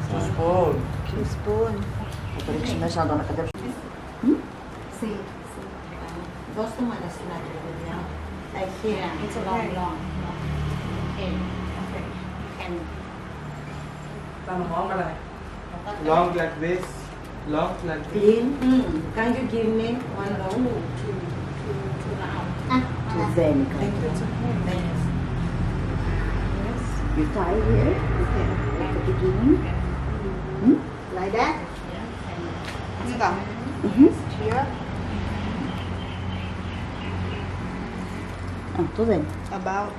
Teaspoon. Teaspoon. See. Those two ones is not good, yeah. Like here. Yeah, it's a long. Okay. And Long like this. Long like this. Clean. Can you give me one roll? two round. Then. I think it's okay. You tie here. Okay. At the beginning. Like that. Yeah. Here. To then. About.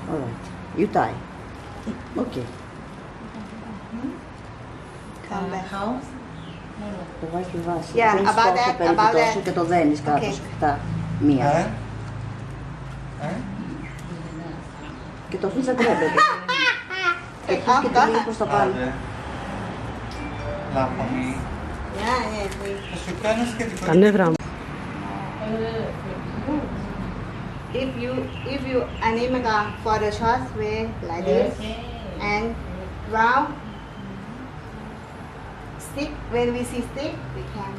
Alright. You tie. Okay. Come back. Το βάζει βάση. Yeah, Θέλεις about τόσο that, περίπου about τόσο that. και το δένεις κάτω Okay. σφιχτά. Μία. Και το αφήνεις να τρέπεται. Και πούς και τη λίγο προς τα πάνω. Λάπαμι. Yeah. Θα σου κάνω σχετικό. Τα νεύρα μου. If you anemica for the short way like this and round stick when we see stick we can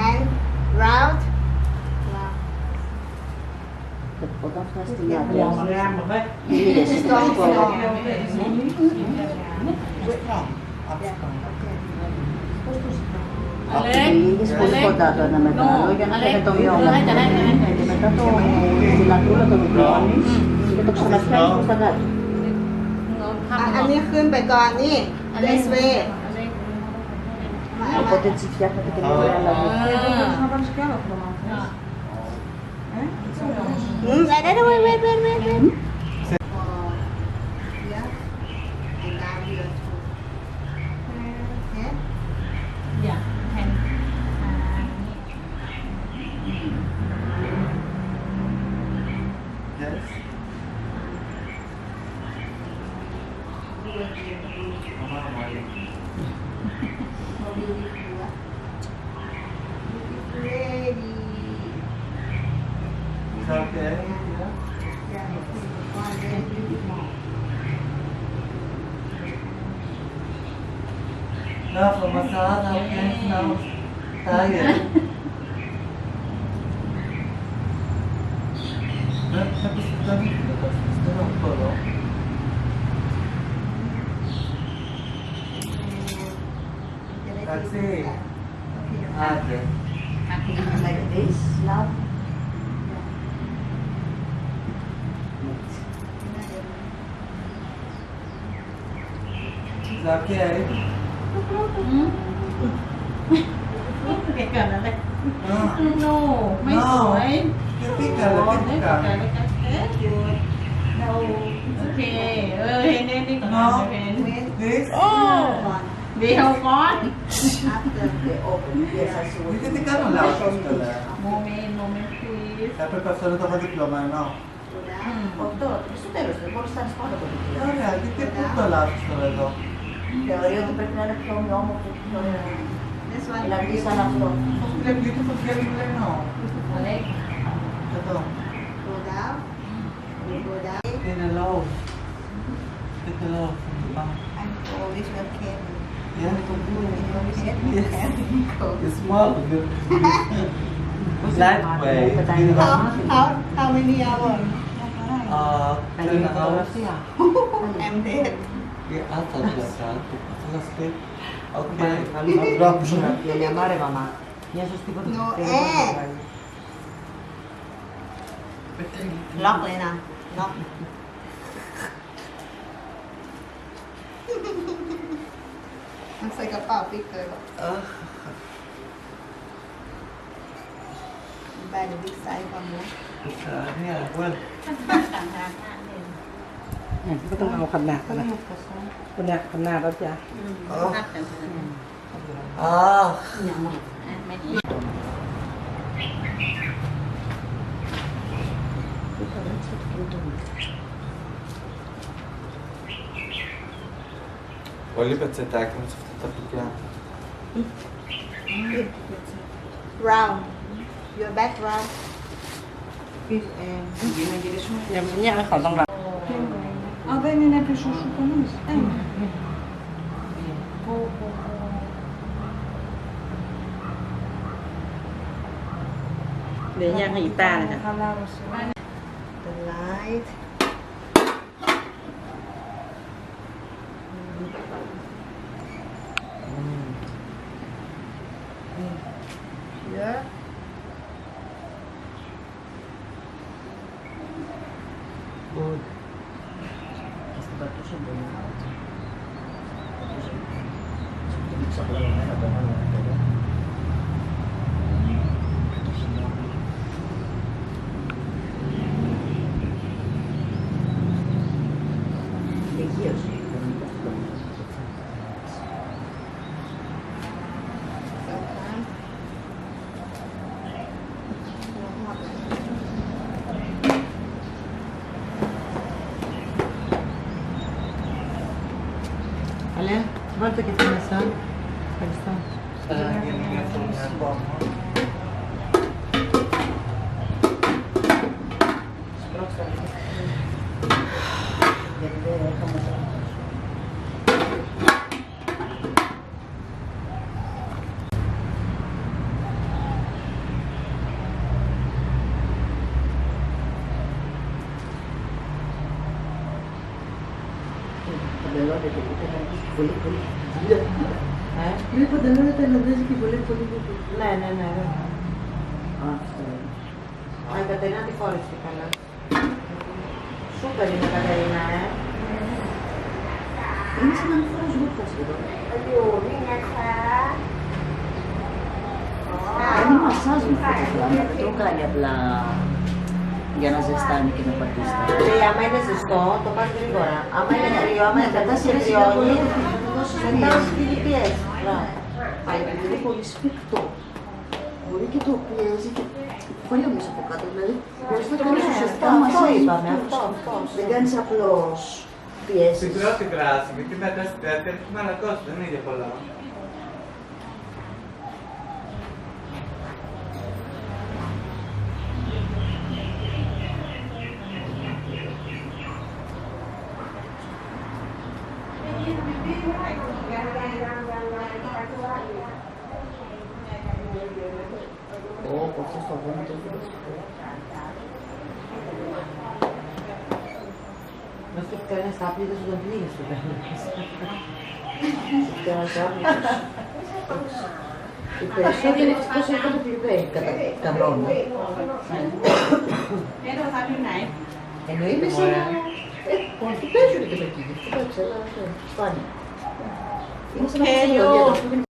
and round Όταν φτάσει στην άκρη. Είδες, στο σκόλο. Λίγες πολύ κοντά το ένα με το άλλο για να φέρει το μειώμα. Και μετά τη λατούλα το μικρώνεις και το ξαναφτιάχνεις προς τα κάτω. อันนี้ขึ้นไปก่อนนี่ this way Οπότε έτσι φτιάχνετε και λίγο αλλαγή. wait. Yeah. And Yes. Is that okay? No, for massage, okay, no. Tired. Tapos ito dito, tapos ito lang po, no? Taxi. Ate. Like this, love. Is that okay? เกิดกันอะไร No. โน่ไม่สวย Pica, la ได้ pica. กันแล้วกันโอเคเห็นนี่ก่อน No. เห็น This? เดี๋ยวก่อน After they open, yes, I see what Hindi ka naman lang pala. โมเมนต์ please Dapat personal ito ka diploma, no? Αυτό, στο τέλος, δεν μπορείς να σπάνω το βιβλίο. Ωραία, γιατί πού το λάθος τώρα εδώ. Θεωρεί ότι πρέπει να είναι πιο ομοιόμορφο και πιο This one. να βγει σαν αυτό. Πώς βλέπει δito το βγαίνει μου λέει, no. อะไร Εδώ. Go down. Go down. Είναι low. Είναι low. And go with your cane. Yeah. Yes. It's small. Lightweight. How many hours? 10 hours. I'm dead. Yeah, I thought it was that. Fell asleep. Okay. Και η αμάρε μαμά. Μια σωστή No, φωτογραφία. Lock เลยนะ Lock. Looks like a puppy girl. By the big size one more. Yeah, well. ต่างหากเนี่ย ก็ต้องเอาขนาดนะคนเนี้ยขนาดแล้วจ้ะ นับกัน Ah. ไม่ดี Πολύ πετσετάκι με σε αυτά τα πικιά. Round. your background. Μια χαλόγα. Α, δεν είναι πίσω σου κανείς. Để nha guitar này. Χαλάρωσε. The light. Here. Good. Αλλά, βάλτε και αυτή μέσα. Ευχαριστώ. Για μια φωνή ακόμα. Σπρώξτε λίγο. Γιατί δεν έχουμε τώρα. Παντελόνια και πολύ πολύ. Ναι, παντελόνια ταϊλανδέζοι και πολύ πολύ. Ναι, ναι, ναι. Αυτό είναι. Α, η Κατερίνα τη φόρεσε καλά. Σούπερ είναι η Κατερίνα, Είναι σαν να μην φοράς γούφτα σχεδόν. Είναι μασάζ με αυτό το πράγμα, δεν το κάνει απλά για να ζεστάνει και να πατήσει. Άμα είναι ζεστό, το πας γρήγορα. Άμα είναι κρύο, άμα είναι μετά σε κρυώνει, μετά σκυλιπιές. Αλλά επειδή είναι πολύ σφιχτό, μπορεί και το πιέζει και πολύ όμως από κάτω. Δηλαδή, μπορείς να κάνεις ουσιαστικά μασάζ. Αυτό. Δεν κάνεις απλώς πιέσεις. Στην πρώτη βράση, γιατί μετά στη δεύτερη έχει μαλακώσει, δεν είναι για πολλά. Ω, αυτό στο αγώνα το έχω. Να σου κανένας άπλητος που τον πνίγεις το κάνεις. Κανένας άπλητος. Οι περισσότεροι ευτυχώς έχουν επιβαίνει κατά κανόνα. Εδώ θα πει ναι. Εννοείται σαν να... Όχι, παίζουν και με εκεί. Αυτό ξέρω, σπάνια. Είναι σαν να